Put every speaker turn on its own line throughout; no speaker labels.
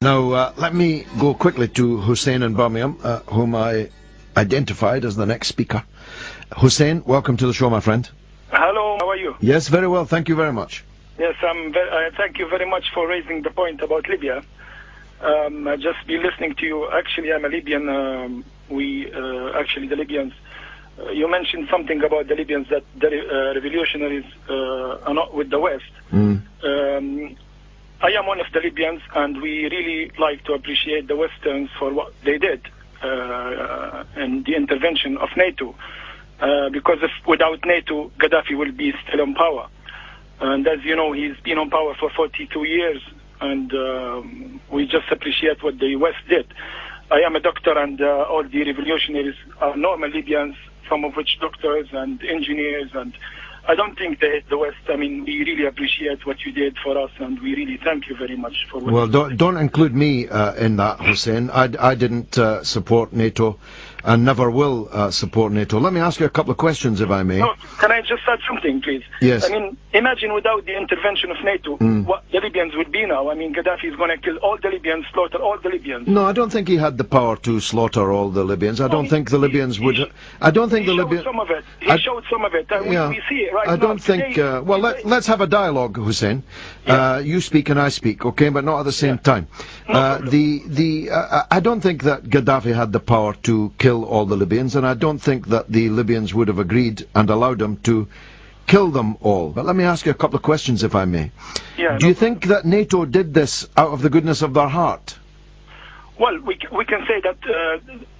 Now, let me go quickly to Hussein in Birmingham, whom I identified as the next speaker. Hussein, welcome to the show, my friend.
Hello, how are you?
Yes, very well, thank you very much.
Yes, thank you very much for raising the point about Libya. I just been listening to you. Actually, I'm a Libyan. Actually, the Libyans, you mentioned something about the Libyans, that the revolutionaries are not with the West. I am one of the Libyans, and we really like to appreciate the Westerns for what they did in the intervention of NATO. Because without NATO, Gaddafi will be still in power. And as you know, he's been on power for 42 years, and we just appreciate what the West did. I am a doctor, and all the revolutionaries are normal Libyans, some of which doctors and engineers, and I don't think they hit the West. I mean, we really appreciate what you did for us, and we really thank you very much for what
Well, don't include me in that, Hussein. I didn't support NATO and never will support NATO. Let me ask you a couple of questions, if I may.
No, can I just add something, please?
Yes.
I mean, imagine without the intervention of NATO, what the Libyans would be now. I mean, Gaddafi is going to kill all the Libyans, slaughter all the Libyans.
No, I don't think he had the power to slaughter all the Libyans. I don't think the Libyans would... I don't think the Libyans...
He showed some of it. He showed some of it.
Yeah,
we see it right now.
I don't think... well, let's have a dialogue, Hussein.
Yeah.
You speak and I speak, okay, but not at the same time. I don't think that Gaddafi had the power to kill all the Libyans, and I don't think that the Libyans would have agreed and allowed him to kill them all. But let me ask you a couple of questions, if I may.
Yeah,
Do you think that NATO did this out of the goodness of their heart?
Well, we can say that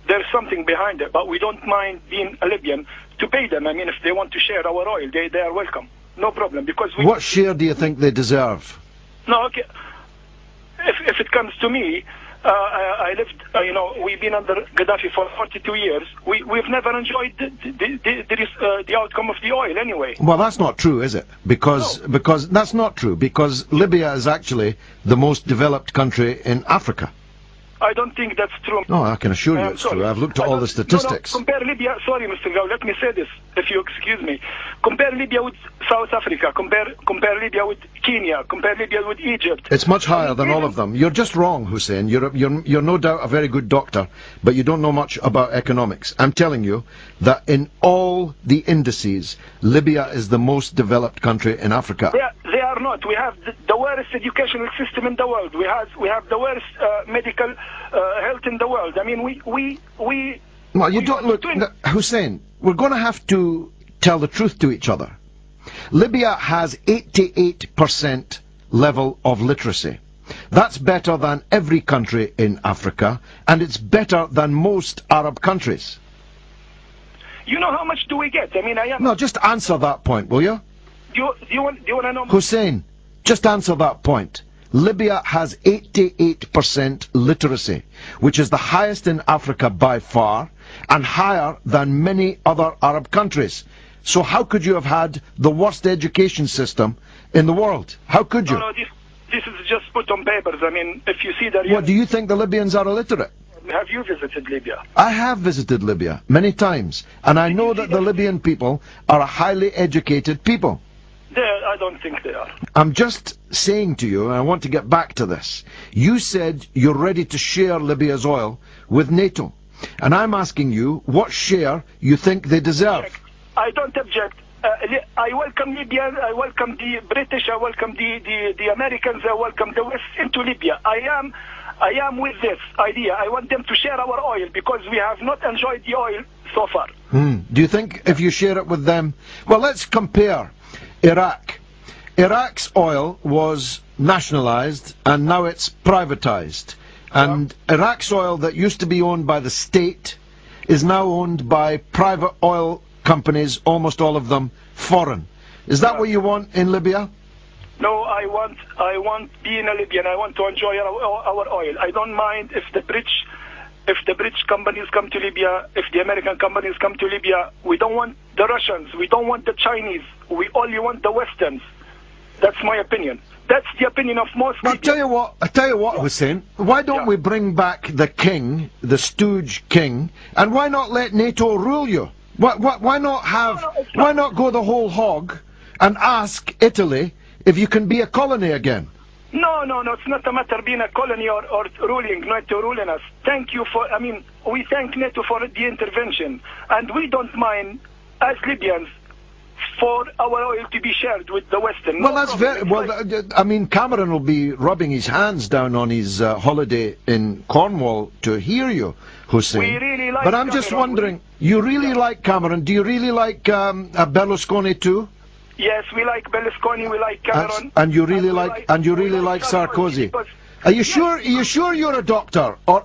there's something behind it, but we don't mind being a Libyan to pay them. I mean, if they want to share our oil, they are welcome. No problem, because we...
What share do you think they deserve?
No, okay. If it comes to me, I lived, we've been under Gaddafi for 42 years. We've never enjoyed the outcome of the oil anyway.
Well, that's not true, is it? Because that's not true, because Libya is actually the most developed country in Africa.
I don't think that's true.
No, I can assure you it's true. I've looked at all the statistics.
No, compare Libya, sorry Mr. Gao, let me say this, if you excuse me. Compare Libya with South Africa, compare Libya with Kenya, compare Libya with Egypt.
It's much higher than all of them. You're just wrong, Hussein. You're no doubt a very good doctor, but you don't know much about economics. I'm telling you that in all the indices, Libya is the most developed country in Africa.
They are not. We have the worst educational system in the world. We have the worst medical health in the world. I mean,
Well, you don't look... Hussein, we're going to have to tell the truth to each other. Libya has 88% level of literacy. That's better than every country in Africa, and it's better than most Arab countries.
You know how much do we get? I mean,
No, just answer that point, will you?
Do you want to know?
Hussein, just answer that point. Libya has 88% literacy, which is the highest in Africa by far, and higher than many other Arab countries. So how could you have had the worst education system in the world? How could you?
No, this is just put on papers. I mean, if you see that...
What, do you think the Libyans are illiterate?
Have you visited Libya?
I have visited Libya many times, and I know that the Libyan people are a highly educated people.
I don't think they are.
I'm just saying to you, and I want to get back to this. You said you're ready to share Libya's oil with NATO. And I'm asking you what share you think they deserve.
I don't object. I welcome Libya, I welcome the British, I welcome the Americans, I welcome the West into Libya. I am with this idea. I want them to share our oil because we have not enjoyed the oil so far.
Do you think if you share it with them... Well, let's compare Iraq. Iraq's oil was nationalized and now it's privatized. And Iraq's oil that used to be owned by the state is now owned by private oil companies, almost all of them foreign. Is that what you want in Libya?
No, I want being a Libyan, I want to enjoy our oil. I don't mind if the British companies come to Libya, if the American companies come to Libya. We don't want the Russians, we don't want the Chinese, we only want the Westerns. That's my opinion. That's the opinion of most people.
I tell you what, Hussein, why don't we bring back the king, the stooge king, and why not let NATO rule you? Why not go the whole hog and ask Italy if you can be a colony again?
No, no, no. It's not a matter of being a colony or ruling, NATO ruling us. Thank you for. I mean, we thank NATO for the intervention, and we don't mind as Libyans for our oil to be shared with the Western.
Well, that's very well. I mean, Cameron will be rubbing his hands down on his holiday in Cornwall to hear you, Hussein.
We really like
but I'm just
Cameron.
wondering, you really like Cameron? Do you really like Berlusconi too?
Yes, we like Berlusconi. We like Cameron.
And you really like Sarkozy.
Because,
Are you sure? Are you sure you're a doctor, or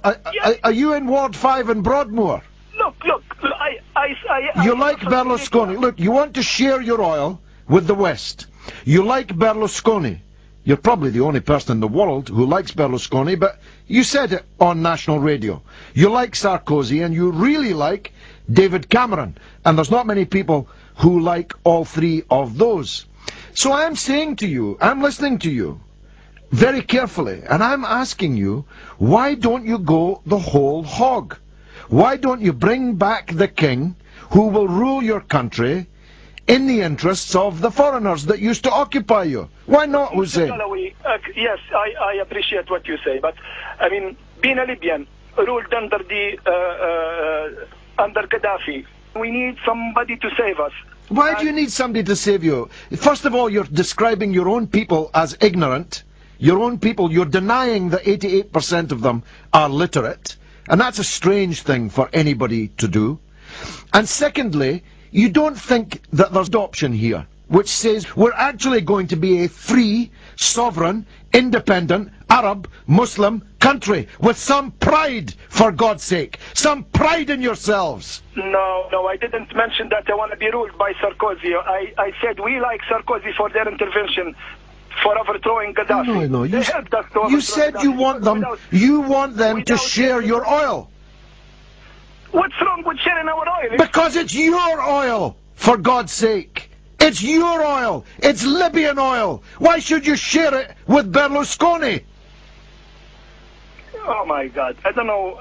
are you in Ward 5 in Broadmoor?
Look.
You like Berlusconi. Look, you want to share your oil with the West. You like Berlusconi. You're probably the only person in the world who likes Berlusconi, but you said it on national radio. You like Sarkozy, and you really like David Cameron. And there's not many people who like all three of those. So I'm saying to you, I'm listening to you very carefully, and I'm asking you, why don't you go the whole hog? Why don't you bring back the king who will rule your country in the interests of the foreigners that used to occupy you? Why not, Hussein?
Yes, I appreciate what you say, but I mean, being a Libyan, ruled under under Gaddafi, we need somebody to save us.
Why do you need somebody to save you? First of all, you're describing your own people as ignorant. Your own people, you're denying that 88% of them are literate. And that's a strange thing for anybody to do. And secondly, you don't think that there's adoption here, which says we're actually going to be a free, sovereign, independent, Arab, Muslim country with some pride, for God's sake. Some pride in yourselves.
No, I didn't mention that I want to be ruled by Sarkozy. I said we like Sarkozy for their intervention for overthrowing Gaddafi.
No. You said you want them. You want them to share your oil.
What's wrong with sharing our oil?
Because it's your oil, for God's sake. It's your oil. It's Libyan oil. Why should you share it with Berlusconi?
Oh my God! I don't know.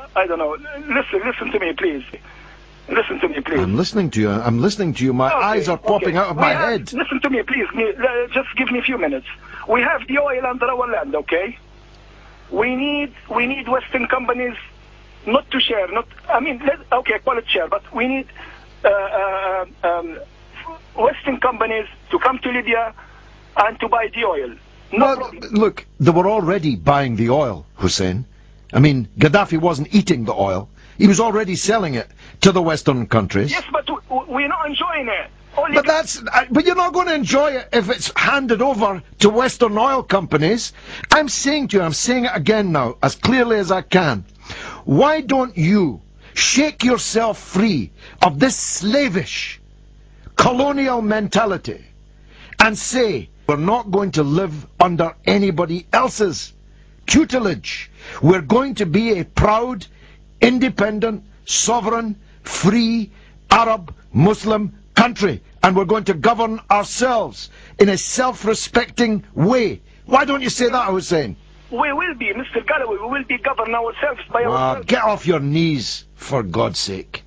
Listen to me, please. Listen to me, please.
I'm listening to you. I'm listening to you. My eyes are popping out of my head.
Listen to me, please. Just give me a few minutes. We have the oil under our land, okay? We need Western companies not to share. Call it share, but we need Western companies to come to Libya and to buy the oil.
Look, they were already buying the oil, Hussein. I mean, Gaddafi wasn't eating the oil. He was already selling it to the Western countries.
Yes, but we're not enjoying it.
But you're not going to enjoy it if it's handed over to Western oil companies. I'm saying to you, I'm saying it again now, as clearly as I can. Why don't you shake yourself free of this slavish colonial mentality and say, we're not going to live under anybody else's tutelage. We're going to be a proud, independent, sovereign, free, Arab, Muslim country, and we're going to govern ourselves in a self-respecting way. Why don't you say that, Hussein?
We will be, Mr. Galloway, we will be governed ourselves by ourselves.
Get off your knees, for God's sake.